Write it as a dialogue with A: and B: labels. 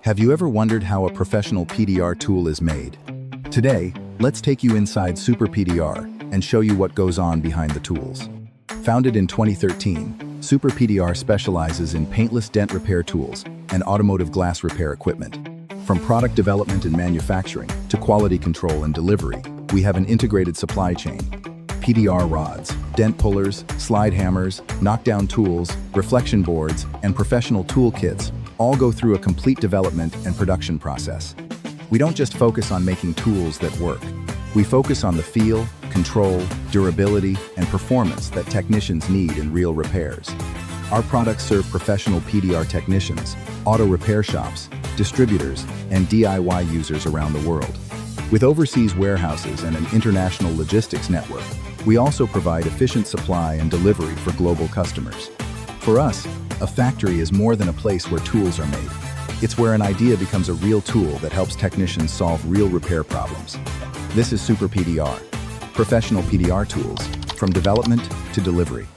A: Have you ever wondered how a professional PDR tool is made? Today, let's take you inside SuperPDR and show you what goes on behind the tools. Founded in 2013, SuperPDR specializes in paintless dent repair tools and automotive glass repair equipment. From product development and manufacturing to quality control and delivery, we have an integrated supply chain. PDR rods, dent pullers, slide hammers, knockdown tools, reflection boards, and professional tool kits all go through a complete development and production process. We don't just focus on making tools that work. We focus on the feel, control, durability, and performance that technicians need in real repairs. Our products serve professional PDR technicians, auto repair shops, distributors, and DIY users around the world. With overseas warehouses and an international logistics network, we also provide efficient supply and delivery for global customers. For us, a factory is more than a place where tools are made. It's where an idea becomes a real tool that helps technicians solve real repair problems. This is SuperPDR, professional PDR tools, from development to delivery.